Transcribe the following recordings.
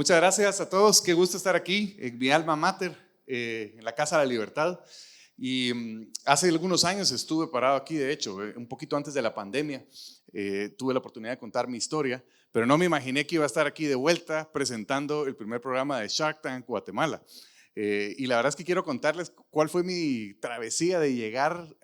Muchas gracias a todos, qué gusto estar aquí en mi alma mater, en la Casa de la Libertad. Y hace algunos años estuve parado aquí, de hecho, un poquito antes de la pandemia, tuve la oportunidad de contar mi historia, pero no me imaginé que iba a estar aquí de vuelta presentando el primer programa de Shark Tank Guatemala. Y la verdad es que quiero contarles cuál fue mi travesía de llegar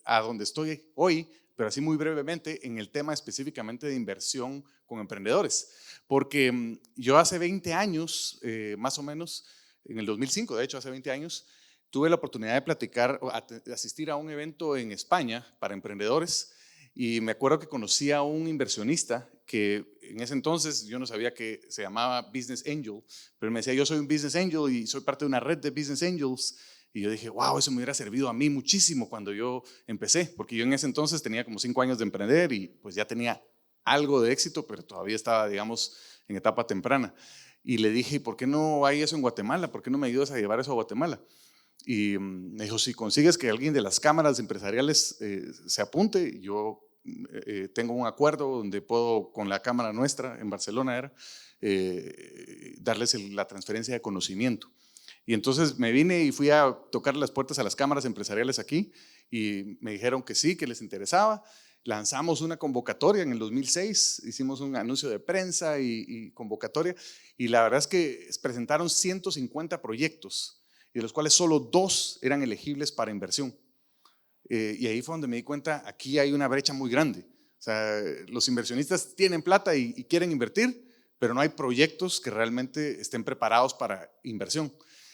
a donde estoy hoy, pero así muy brevemente en el tema específicamente de inversión con emprendedores. Porque yo hace 20 años, más o menos, en el 2005, de hecho hace 20 años, tuve la oportunidad de platicar, de asistir a un evento en España para emprendedores y me acuerdo que conocí a un inversionista que en ese entonces yo no sabía que se llamaba Business Angel, pero él me decía, yo soy un Business Angel y soy parte de una red de Business Angels. Y yo dije, wow, eso me hubiera servido a mí muchísimo cuando yo empecé, porque yo en ese entonces tenía como 5 años de emprender y pues ya tenía algo de éxito, pero todavía estaba, digamos, en etapa temprana. Y le dije, ¿por qué no hay eso en Guatemala? ¿Por qué no me ayudas a llevar eso a Guatemala? Y me dijo, si consigues que alguien de las cámaras empresariales se apunte, yo tengo un acuerdo donde puedo, con la cámara nuestra en Barcelona, darles la transferencia de conocimiento. Y entonces me vine y fui a tocar las puertas a las cámaras empresariales aquí y me dijeron que sí, que les interesaba. Lanzamos una convocatoria en el 2006, hicimos un anuncio de prensa y convocatoria y la verdad es que presentaron 150 proyectos y de los cuales solo 2 eran elegibles para inversión. Y ahí fue donde me di cuenta, aquí hay una brecha muy grande. O sea, los inversionistas tienen plata y quieren invertir, pero no hay proyectos que realmente estén preparados para inversión.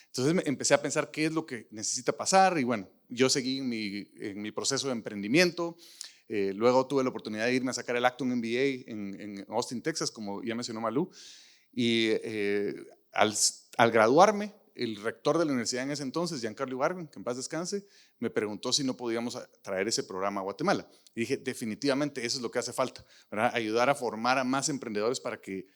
Entonces empecé a pensar qué es lo que necesita pasar y bueno, yo seguí en mi proceso de emprendimiento. Luego tuve la oportunidad de irme a sacar el Acton MBA en Austin, Texas, como ya mencionó Malú. Y al graduarme, el rector de la universidad en ese entonces, Giancarlo Ibargüen, que en paz descanse, me preguntó si no podíamos traer ese programa a Guatemala. Y dije, definitivamente eso es lo que hace falta, ¿verdad? Ayudar a formar a más emprendedores para que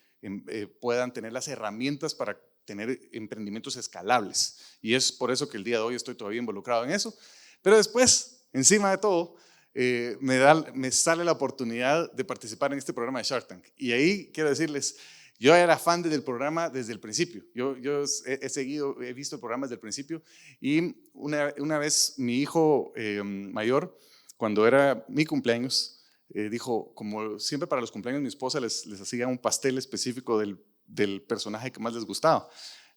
puedan tener las herramientas para tener emprendimientos escalables. Y es por eso que el día de hoy estoy todavía involucrado en eso. Pero después, encima de todo, me sale la oportunidad de participar en este programa de Shark Tank. Y ahí quiero decirles, yo era fan del programa desde el principio. Yo he visto el programa desde el principio. Y una vez mi hijo mayor, cuando era mi cumpleaños, dijo, como siempre para los cumpleaños mi esposa les hacía un pastel específico del personaje que más les gustaba.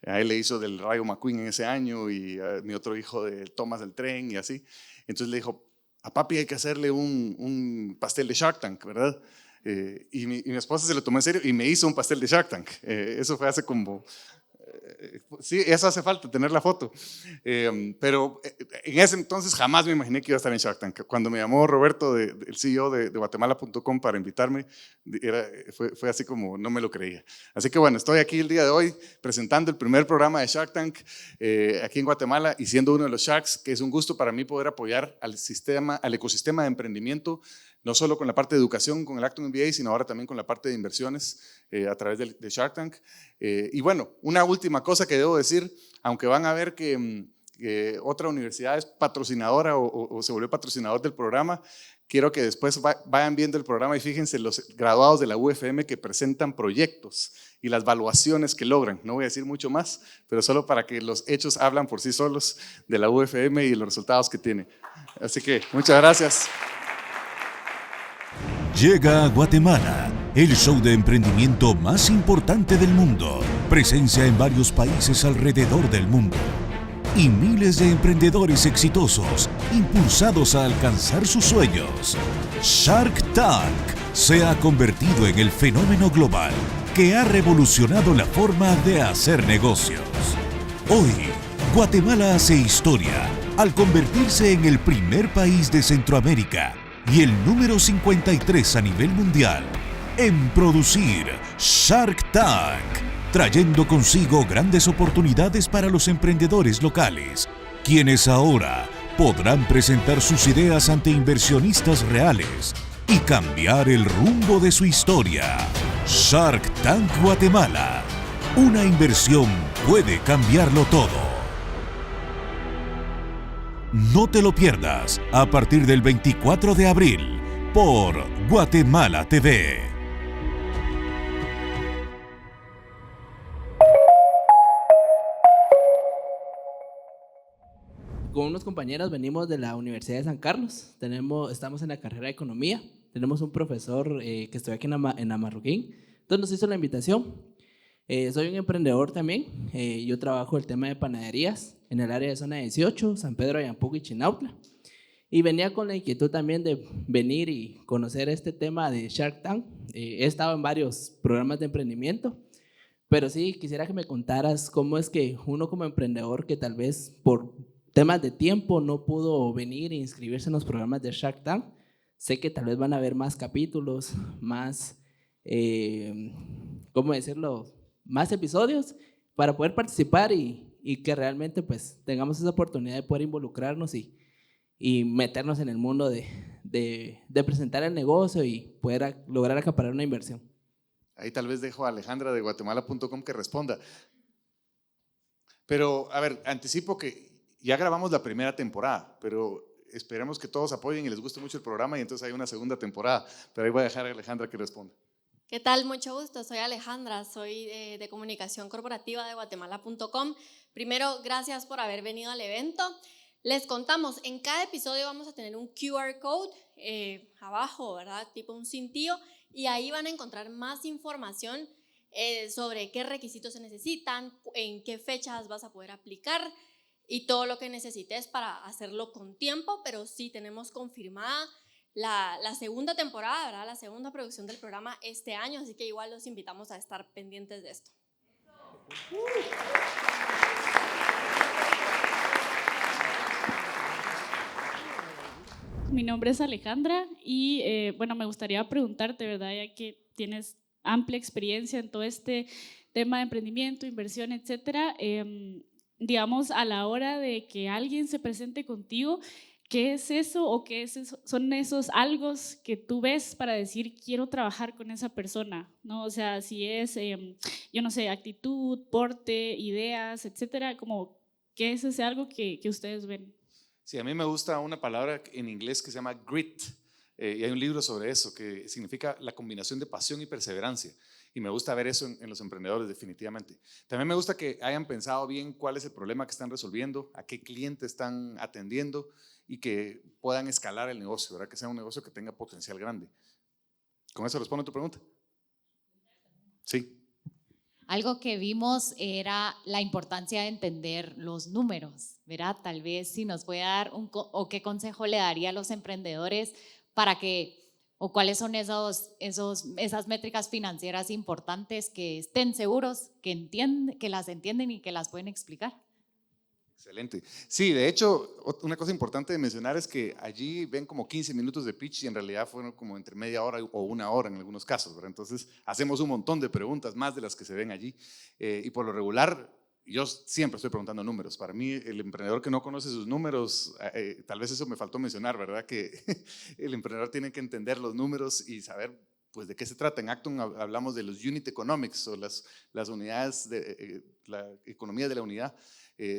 A él le hizo del Rayo McQueen en ese año y a mi otro hijo de Thomas del Tren y así. Entonces le dijo, a papi hay que hacerle un pastel de Shark Tank, ¿verdad? Y mi esposa se lo tomó en serio y me hizo un pastel de Shark Tank. Eso fue hace como... sí, eso hace falta, tener la foto. Pero en ese entonces jamás me imaginé que iba a estar en Shark Tank. Cuando me llamó Roberto, el CEO de Guatemala.com, para invitarme, fue así como no me lo creía. Así que bueno, estoy aquí el día de hoy presentando el primer programa de Shark Tank aquí en Guatemala y siendo uno de los Sharks, que es un gusto para mí poder apoyar al ecosistema de emprendimiento, no solo con la parte de educación, con el Acton MBA, sino ahora también con la parte de inversiones a través de Shark Tank. Y bueno, una última cosa que debo decir, aunque van a ver que otra universidad es patrocinadora o se volvió patrocinador del programa, quiero que después vayan viendo el programa y fíjense los graduados de la UFM que presentan proyectos y las valuaciones que logran. No voy a decir mucho más, pero solo para que los hechos hablan por sí solos de la UFM y los resultados que tiene. Así que muchas gracias. Llega a Guatemala, el show de emprendimiento más importante del mundo. Presencia en varios países alrededor del mundo. Y miles de emprendedores exitosos, impulsados a alcanzar sus sueños. Shark Tank se ha convertido en el fenómeno global que ha revolucionado la forma de hacer negocios. Hoy, Guatemala hace historia al convertirse en el primer país de Centroamérica y el número 53 a nivel mundial en producir Shark Tank, trayendo consigo grandes oportunidades para los emprendedores locales, quienes ahora podrán presentar sus ideas ante inversionistas reales y cambiar el rumbo de su historia. Shark Tank Guatemala, una inversión puede cambiarlo todo. No te lo pierdas a partir del 24 de abril por Guatemala TV. con unos compañeros venimos de la Universidad de San Carlos, estamos en la carrera de Economía, tenemos un profesor que estoy aquí en Amarroquín, entonces nos hizo la invitación. Soy un emprendedor también, yo trabajo el tema de panaderías en el área de zona 18, San Pedro de Ayampuco y Chinautla. Y venía con la inquietud también de venir y conocer este tema de Shark Tank. He estado en varios programas de emprendimiento, pero sí quisiera que me contaras cómo es que uno como emprendedor que tal vez por temas de tiempo no pudo venir e inscribirse en los programas de Shark Tank. Sé que tal vez van a haber más capítulos, más, ¿cómo decirlo? Más episodios para poder participar y que realmente pues tengamos esa oportunidad de poder involucrarnos y meternos en el mundo de presentar el negocio y poder lograr acaparar una inversión. Ahí tal vez dejo a Alejandra de guatemala.com que responda. Pero, a ver, anticipo que ya grabamos la primera temporada, pero esperemos que todos apoyen y les guste mucho el programa y entonces hay una segunda temporada. Pero ahí voy a dejar a Alejandra que responda. ¿Qué tal? Mucho gusto, soy Alejandra, soy de comunicación corporativa de guatemala.com. Primero, gracias por haber venido al evento. Les contamos, en cada episodio vamos a tener un QR code abajo, ¿verdad? Tipo un cintillo, y ahí van a encontrar más información sobre qué requisitos se necesitan, en qué fechas vas a poder aplicar y todo lo que necesites para hacerlo con tiempo, pero sí tenemos confirmada la segunda temporada, ¿verdad? La segunda producción del programa este año, así que igual los invitamos a estar pendientes de esto. Mi nombre es Alejandra y bueno, me gustaría preguntarte, ¿verdad? Ya que tienes amplia experiencia en todo este tema de emprendimiento, inversión, etcétera, digamos, a la hora de que alguien se presente contigo, ¿qué es eso o qué son esos algos que tú ves para decir quiero trabajar con esa persona? ¿No? O sea, si es, yo no sé, actitud, porte, ideas, etcétera, como, ¿qué es ese algo que ustedes ven? Sí, a mí me gusta una palabra en inglés que se llama grit, y hay un libro sobre eso que significa la combinación de pasión y perseverancia, y me gusta ver eso en los emprendedores definitivamente. También me gusta que hayan pensado bien cuál es el problema que están resolviendo, a qué cliente están atendiendo y que puedan escalar el negocio, ¿verdad? Que sea un negocio que tenga potencial grande. ¿Con eso respondo a tu pregunta? Sí. Algo que vimos era la importancia de entender los números, ¿verdad? Tal vez si nos puede dar o qué consejo le daría a los emprendedores para que, o cuáles son esas métricas financieras importantes que estén seguros, que las entienden y que las pueden explicar. Excelente. Sí, de hecho, una cosa importante de mencionar es que allí ven como 15 minutos de pitch y en realidad fueron como entre media hora o una hora en algunos casos, ¿verdad? Entonces, hacemos un montón de preguntas, más de las que se ven allí. Y por lo regular, yo siempre estoy preguntando números. Para mí, el emprendedor que no conoce sus números, tal vez eso me faltó mencionar, ¿verdad? Que el emprendedor tiene que entender los números y saber pues de qué se trata. En Acton hablamos de los unit economics o las unidades, la economía de la unidad,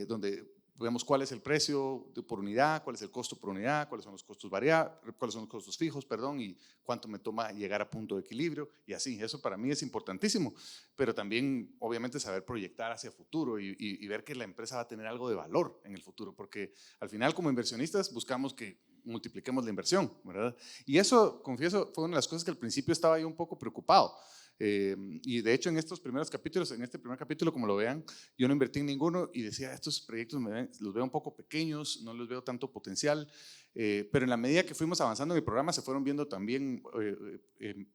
donde vemos cuál es el precio por unidad, cuál es el costo por unidad, cuáles son los costos cuáles son los costos fijos, perdón, y cuánto me toma llegar a punto de equilibrio y así. Eso para mí es importantísimo, pero también obviamente saber proyectar hacia el futuro y ver que la empresa va a tener algo de valor en el futuro, porque al final como inversionistas buscamos que multipliquemos la inversión, ¿verdad? Y eso, confieso, fue una de las cosas que al principio estaba yo un poco preocupado. Y de hecho en estos primeros capítulos, en este primer capítulo, como lo vean, yo no invertí en ninguno y decía, estos proyectos los veo un poco pequeños, no les veo tanto potencial, pero en la medida que fuimos avanzando en el programa se fueron viendo también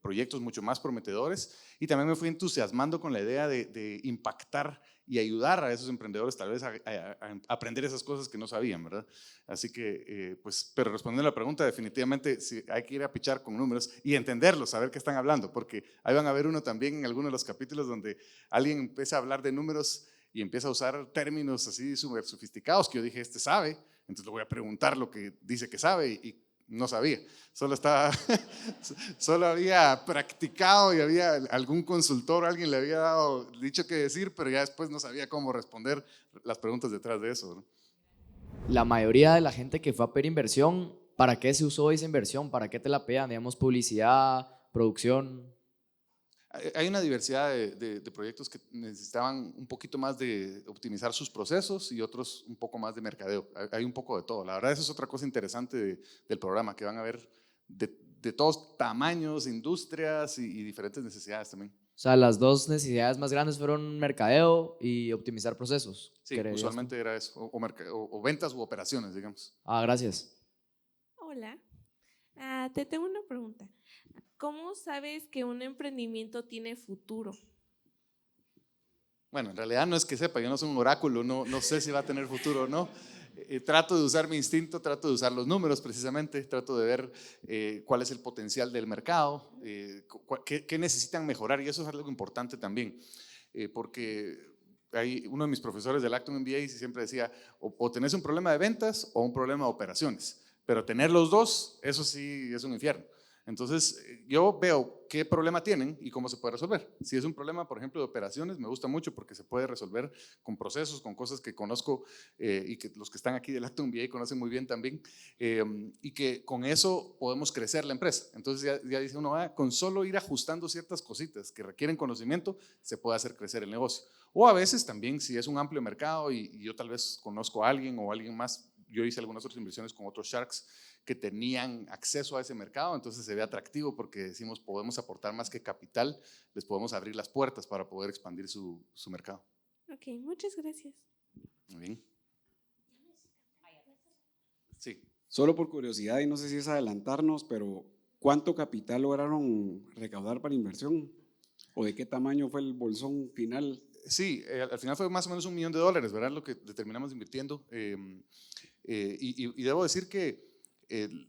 proyectos mucho más prometedores y también me fui entusiasmando con la idea de impactar y ayudar a esos emprendedores tal vez a aprender esas cosas que no sabían, ¿verdad? Así que, pues, pero respondiendo a la pregunta, definitivamente sí, hay que ir a pichar con números y entenderlos, saber qué están hablando, porque ahí van a ver uno también en algunos de los capítulos donde alguien empieza a hablar de números y empieza a usar términos así súper sofisticados que yo dije, este sabe, entonces le voy a preguntar lo que dice que sabe y no sabía, solo había practicado y había algún consultor, alguien le había dicho qué decir, pero ya después no sabía cómo responder las preguntas detrás de eso, ¿no? La mayoría de la gente que fue a pedir inversión, ¿para qué se usó esa inversión? ¿Para qué te la pegan? Digamos, publicidad, producción. Hay una diversidad de proyectos que necesitaban un poquito más de optimizar sus procesos y otros un poco más de mercadeo. Hay un poco de todo. La verdad, eso es otra cosa interesante del programa, que van a ver de todos tamaños, industrias y diferentes necesidades también. O sea, las dos necesidades más grandes fueron mercadeo y optimizar procesos. Sí, ¿creerías tú? usualmente era eso, o ventas u operaciones, digamos. Ah, gracias. Hola, te tengo una pregunta. ¿Cómo sabes que un emprendimiento tiene futuro? Bueno, en realidad no es que sepa, yo no soy un oráculo, no sé si va a tener futuro o no. Trato de usar mi instinto, trato de usar los números precisamente, trato de ver cuál es el potencial del mercado, qué necesitan mejorar, y eso es algo importante también, porque hay uno de mis profesores del Acton MBA siempre decía, o tenés un problema de ventas o un problema de operaciones, pero tener los dos, eso sí es un infierno. Entonces, yo veo qué problema tienen y cómo se puede resolver. Si es un problema, por ejemplo, de operaciones, me gusta mucho porque se puede resolver con procesos, con cosas que conozco y que los que están aquí del Acton MBA conocen muy bien también, y que con eso podemos crecer la empresa. Entonces, ya dice uno, con solo ir ajustando ciertas cositas que requieren conocimiento, se puede hacer crecer el negocio. O a veces también, si es un amplio mercado y yo tal vez conozco a alguien o alguien más, yo hice algunas otras inversiones con otros Sharks que tenían acceso a ese mercado, entonces se ve atractivo porque decimos podemos aportar más que capital, les podemos abrir las puertas para poder expandir su mercado. Ok, muchas gracias. Muy bien. Sí. Solo por curiosidad, y no sé si es adelantarnos, pero ¿cuánto capital lograron recaudar para inversión? ¿O de qué tamaño fue el bolsón final? Sí, al final fue más o menos $1 millón, ¿verdad? Lo que terminamos invirtiendo. Y debo decir que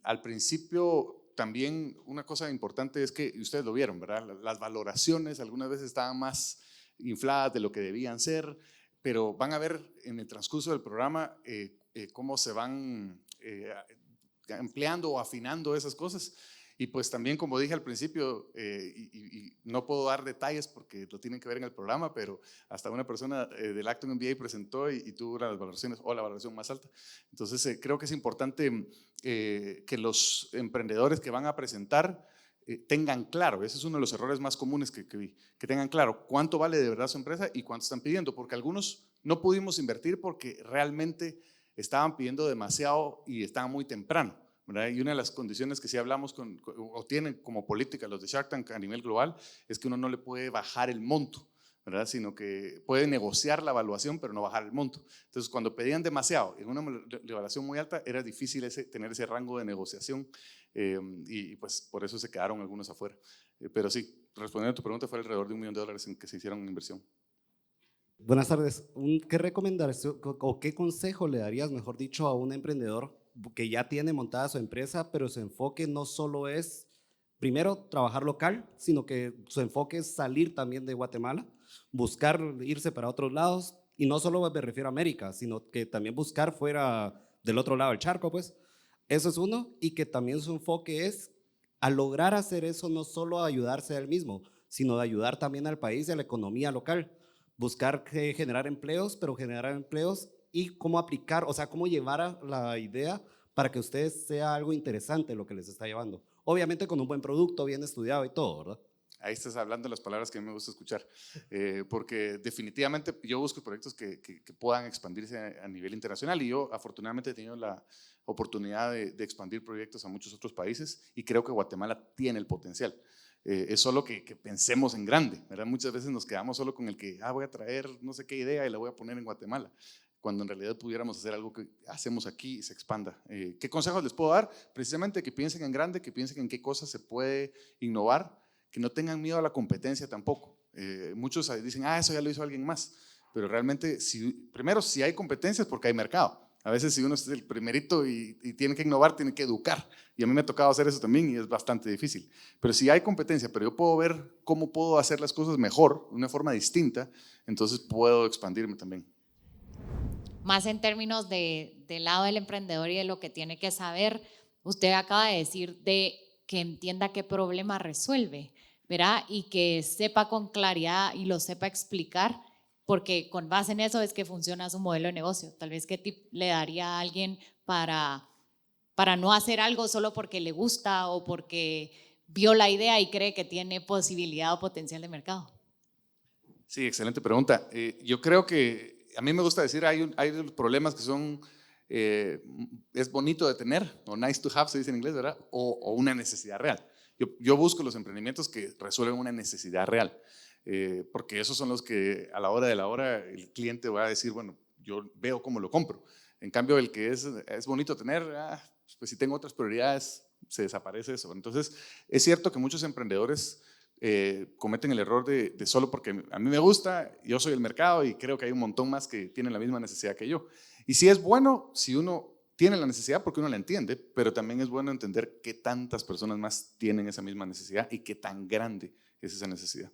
al principio también una cosa importante es que, y ustedes lo vieron, ¿verdad? Las valoraciones algunas veces estaban más infladas de lo que debían ser, pero van a ver en el transcurso del programa cómo se van empleando o afinando esas cosas. Y pues también, como dije al principio, y no puedo dar detalles porque lo tienen que ver en el programa, pero hasta una persona del Acton MBA presentó y tuvo las valoraciones o la valoración más alta. Entonces, creo que es importante que los emprendedores que van a presentar tengan claro, ese es uno de los errores más comunes que vi, que tengan claro cuánto vale de verdad su empresa y cuánto están pidiendo, porque algunos no pudimos invertir porque realmente estaban pidiendo demasiado y estaban muy temprano, ¿verdad? Y una de las condiciones que sí hablamos o tienen como política los de Shark Tank a nivel global es que uno no le puede bajar el monto, ¿verdad? Sino que puede negociar la evaluación pero no bajar el monto. Entonces, cuando pedían demasiado en una evaluación muy alta, era difícil tener ese rango de negociación y pues por eso se quedaron algunos afuera. Pero sí, respondiendo a tu pregunta, fue alrededor de $1 millón en que se hicieron en inversión. Buenas tardes. ¿Qué recomendación o qué consejo le darías, mejor dicho, a un emprendedor que ya tiene montada su empresa, pero su enfoque no solo es, primero, trabajar local, sino que su enfoque es salir también de Guatemala, buscar irse para otros lados, y no solo me refiero a América, sino que también buscar fuera del otro lado del charco, pues? Eso es uno, y que también su enfoque es a lograr hacer eso, no solo ayudarse a él mismo, sino de ayudar también al país y a la economía local. Buscar generar empleos, pero generar empleos y cómo aplicar, o sea, cómo llevar a la idea para que ustedes sea algo interesante lo que les está llevando. Obviamente con un buen producto, bien estudiado y todo, ¿verdad? Ahí estás hablando de las palabras que a mí me gusta escuchar, porque definitivamente yo busco proyectos que puedan expandirse a nivel internacional y yo afortunadamente he tenido la oportunidad de expandir proyectos a muchos otros países y creo que Guatemala tiene el potencial. Es solo que pensemos en grande, ¿verdad? Muchas veces nos quedamos solo con el que voy a traer no sé qué idea y la voy a poner en Guatemala, cuando en realidad pudiéramos hacer algo que hacemos aquí y se expanda. ¿Qué consejos les puedo dar? Precisamente que piensen en grande, que piensen en qué cosas se puede innovar, que no tengan miedo a la competencia tampoco. Muchos dicen, eso ya lo hizo alguien más, pero realmente, primero, si hay competencias porque hay mercado. A veces si uno es el primerito y tiene que innovar, tiene que educar. Y a mí me ha tocado hacer eso también y es bastante difícil. Pero si hay competencia, pero yo puedo ver cómo puedo hacer las cosas mejor, de una forma distinta, entonces puedo expandirme también. Más en términos del lado del emprendedor y de lo que tiene que saber, usted acaba de decir de que entienda qué problema resuelve, ¿verdad? Y que sepa con claridad y lo sepa explicar, porque con base en eso es que funciona su modelo de negocio. Tal vez qué tip le daría a alguien para no hacer algo solo porque le gusta o porque vio la idea y cree que tiene posibilidad o potencial de mercado? Sí, excelente pregunta. Yo creo que a mí me gusta decir, hay problemas que son, es bonito de tener, o nice to have se dice en inglés, ¿verdad? O una necesidad real. Yo busco los emprendimientos que resuelven una necesidad real, porque esos son los que a la hora de la hora el cliente va a decir, bueno, yo veo cómo lo compro. En cambio, el que es bonito tener, pues si tengo otras prioridades, se desaparece eso. Entonces, es cierto que muchos emprendedores cometen el error de solo porque a mí me gusta, yo soy el mercado y creo que hay un montón más que tienen la misma necesidad que yo. Y sí es bueno si uno tiene la necesidad porque uno la entiende, pero también es bueno entender qué tantas personas más tienen esa misma necesidad y qué tan grande es esa necesidad.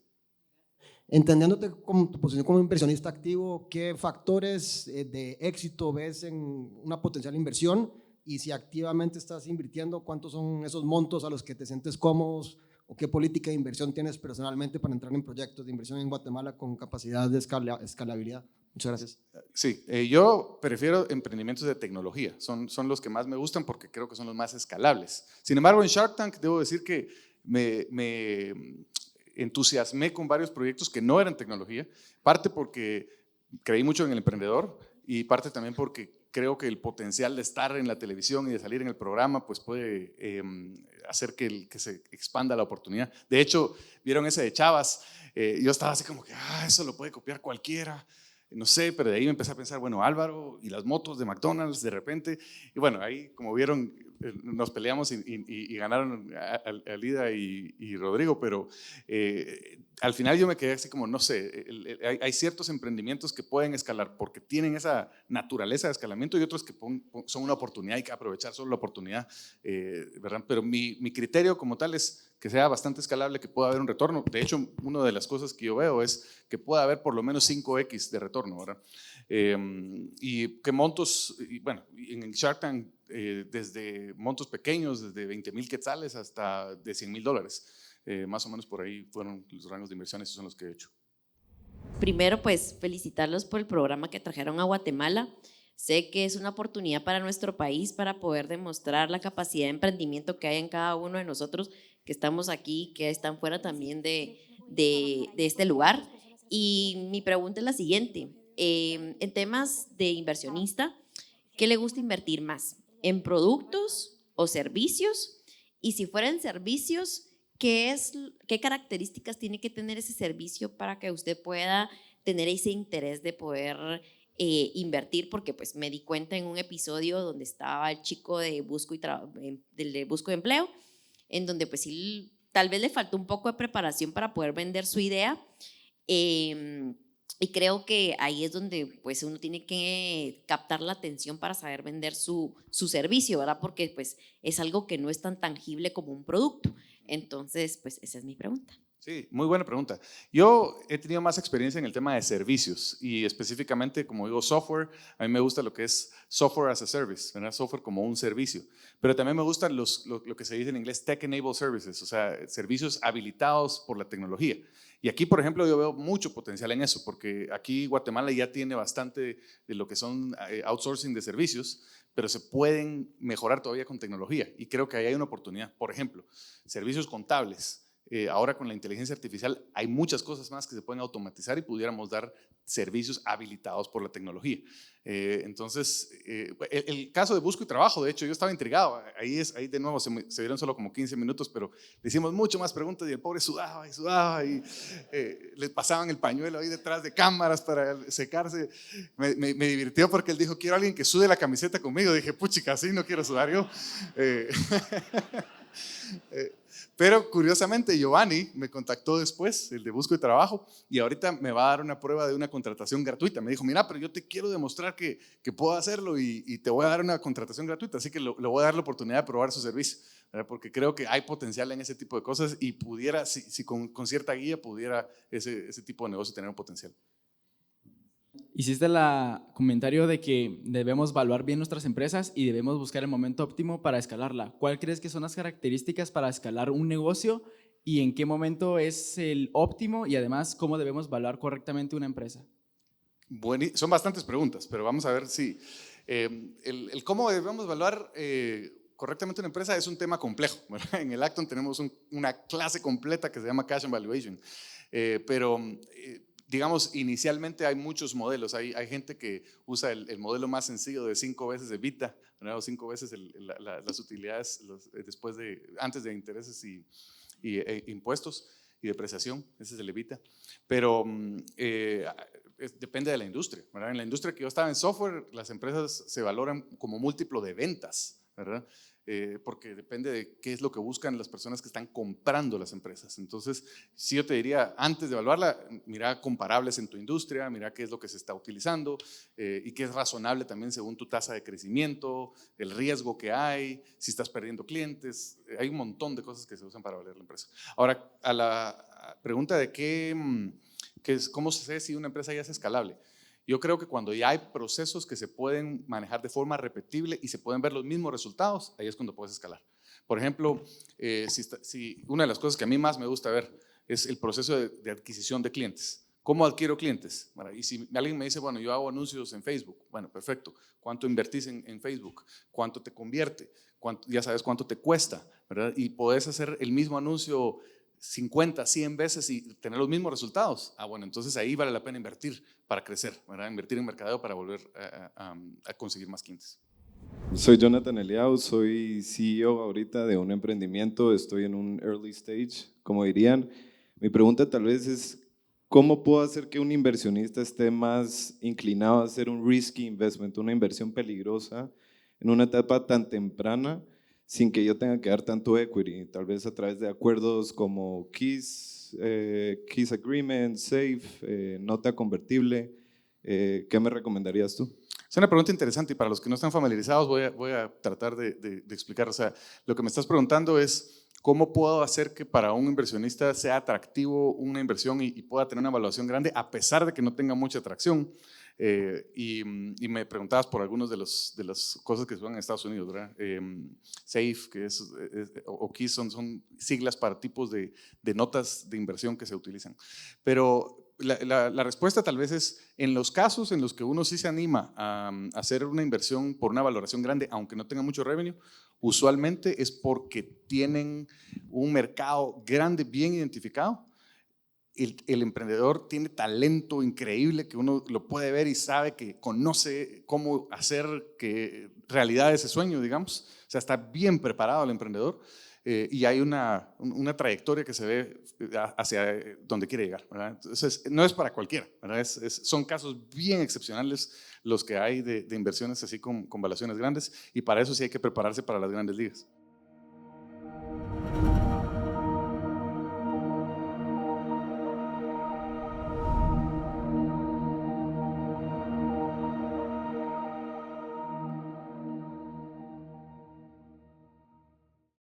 Entendiéndote como tu posición como inversionista activo, ¿qué factores de éxito ves en una potencial inversión? Y si activamente estás invirtiendo, ¿cuántos son esos montos a los que te sientes cómodos? ¿O qué política de inversión tienes personalmente para entrar en proyectos de inversión en Guatemala con capacidad de escalabilidad? Muchas gracias. Sí, yo prefiero emprendimientos de tecnología, son los que más me gustan porque creo que son los más escalables. Sin embargo, en Shark Tank debo decir que me entusiasmé con varios proyectos que no eran tecnología, parte porque creí mucho en el emprendedor y parte también porque creo que el potencial de estar en la televisión y de salir en el programa pues puede hacer que se expanda la oportunidad. De hecho, vieron ese de Chavas, yo estaba así como que eso lo puede copiar cualquiera, no sé, pero de ahí me empecé a pensar, bueno, Álvaro y las motos de McDonald's de repente, y bueno, ahí como vieron nos peleamos y ganaron Alida y Rodrigo, pero al final yo me quedé así como, no sé, hay ciertos emprendimientos que pueden escalar porque tienen esa naturaleza de escalamiento y otros que son una oportunidad, hay que aprovechar solo la oportunidad, ¿verdad? Pero mi criterio como tal es que sea bastante escalable, que pueda haber un retorno. De hecho, una de las cosas que yo veo es que pueda haber por lo menos 5x de retorno, ¿verdad? Y que montos, bueno, en Shark Tank, desde montos pequeños, desde 20,000 quetzales hasta de $100,000, más o menos por ahí fueron los rangos de inversiones, esos son los que he hecho. Primero, pues felicitarlos por el programa que trajeron a Guatemala. Sé que es una oportunidad para nuestro país para poder demostrar la capacidad de emprendimiento que hay en cada uno de nosotros que estamos aquí, que están fuera también de este lugar. Y mi pregunta es la siguiente, en temas de inversionista, ¿qué le gusta invertir más? ¿En productos o servicios? Y si fueran servicios, ¿qué características tiene que tener ese servicio para que usted pueda tener ese interés de poder invertir? Porque pues me di cuenta en un episodio donde estaba el chico de Busco de Empleo, en donde pues sí, tal vez le faltó un poco de preparación para poder vender su idea, y creo que ahí es donde pues uno tiene que captar la atención para saber vender su servicio, ¿verdad? Porque pues es algo que no es tan tangible como un producto. Entonces, pues esa es mi pregunta. Sí, muy buena pregunta. Yo he tenido más experiencia en el tema de servicios y específicamente, como digo, software. A mí me gusta lo que es software as a service, ¿verdad? Software como un servicio. Pero también me gustan lo que se dice en inglés tech-enabled services, o sea, servicios habilitados por la tecnología. Y aquí, por ejemplo, yo veo mucho potencial en eso, porque aquí Guatemala ya tiene bastante de lo que son outsourcing de servicios, pero se pueden mejorar todavía con tecnología. Y creo que ahí hay una oportunidad. Por ejemplo, servicios contables. Ahora con la inteligencia artificial hay muchas cosas más que se pueden automatizar y pudiéramos dar servicios habilitados por la tecnología. Entonces, el caso de Busco y Trabajo, de hecho, yo estaba intrigado. Ahí de nuevo se dieron solo como 15 minutos, pero le hicimos mucho más preguntas y el pobre sudaba y le pasaban el pañuelo ahí detrás de cámaras para secarse. Me divirtió porque él dijo, quiero a alguien que sude la camiseta conmigo. Dije, puchica, así no quiero sudar yo. Pero curiosamente Giovanni me contactó después, el de Busco y Trabajo, y ahorita me va a dar una prueba de una contratación gratuita. Me dijo, mira, pero yo te quiero demostrar que puedo hacerlo y te voy a dar una contratación gratuita, así que le voy a dar la oportunidad de probar su servicio, ¿verdad? Porque creo que hay potencial en ese tipo de cosas y pudiera, si con cierta guía, pudiera ese tipo de negocio tener un potencial. Hiciste el comentario de que debemos evaluar bien nuestras empresas y debemos buscar el momento óptimo para escalarla. ¿Cuál crees que son las características para escalar un negocio y en qué momento es el óptimo y además cómo debemos evaluar correctamente una empresa? Son bastantes preguntas, pero vamos a ver si el cómo debemos evaluar correctamente una empresa es un tema complejo, ¿verdad? En el Acton tenemos una clase completa que se llama Cash and Valuation, pero digamos, inicialmente hay muchos modelos. Hay gente que usa el modelo más sencillo de 5 veces EBITDA, ¿verdad? O 5 veces las utilidades antes de intereses y impuestos y depreciación. Ese es el EBITDA. Pero depende de la industria, ¿verdad? En la industria que yo estaba en software, las empresas se valoran como múltiplo de ventas, ¿verdad? Porque depende de qué es lo que buscan las personas que están comprando las empresas. Entonces, sí, yo te diría, antes de evaluarla, mira comparables en tu industria, mira qué es lo que se está utilizando y qué es razonable también según tu tasa de crecimiento, el riesgo que hay, si estás perdiendo clientes. Hay un montón de cosas que se usan para evaluar la empresa. Ahora, a la pregunta de cómo se sabe si una empresa ya es escalable. Yo creo que cuando ya hay procesos que se pueden manejar de forma repetible y se pueden ver los mismos resultados, ahí es cuando puedes escalar. Por ejemplo, si una de las cosas que a mí más me gusta ver es el proceso de adquisición de clientes. ¿Cómo adquiero clientes? Bueno, y si alguien me dice, bueno, yo hago anuncios en Facebook, bueno, perfecto. ¿Cuánto invertís en Facebook? ¿Cuánto te convierte? Ya sabes cuánto te cuesta, ¿verdad? Y podés hacer el mismo anuncio 50, 100 veces y tener los mismos resultados. Bueno, entonces ahí vale la pena invertir para crecer, ¿verdad? Invertir en mercadeo para volver a conseguir más clientes. Soy Jonathan Eliao, soy CEO ahorita de un emprendimiento, estoy en un early stage, como dirían. Mi pregunta tal vez es, ¿cómo puedo hacer que un inversionista esté más inclinado a hacer un risky investment, una inversión peligrosa en una etapa tan temprana, sin que yo tenga que dar tanto equity, tal vez a través de acuerdos como Keys Agreement, Safe, nota convertible? ¿Qué me recomendarías tú? Es una pregunta interesante y para los que no están familiarizados voy a tratar de explicar. O sea, lo que me estás preguntando es cómo puedo hacer que para un inversionista sea atractivo una inversión y pueda tener una evaluación grande a pesar de que no tenga mucha atracción. Y me preguntabas por algunos de las cosas que se usan en Estados Unidos, ¿verdad? Safe, o Keys son siglas para tipos de notas de inversión que se utilizan. Pero la respuesta tal vez es, en los casos en los que uno sí se anima a hacer una inversión por una valoración grande, aunque no tenga mucho revenue, usualmente es porque tienen un mercado grande, bien identificado. El emprendedor tiene talento increíble que uno lo puede ver y sabe que conoce cómo hacer que realidad ese sueño, digamos. O sea, está bien preparado el emprendedor y hay una trayectoria que se ve hacia donde quiere llegar, ¿verdad? Entonces, no es para cualquiera, ¿verdad? Son casos bien excepcionales los que hay de inversiones así con valuaciones grandes y para eso sí hay que prepararse para las grandes ligas.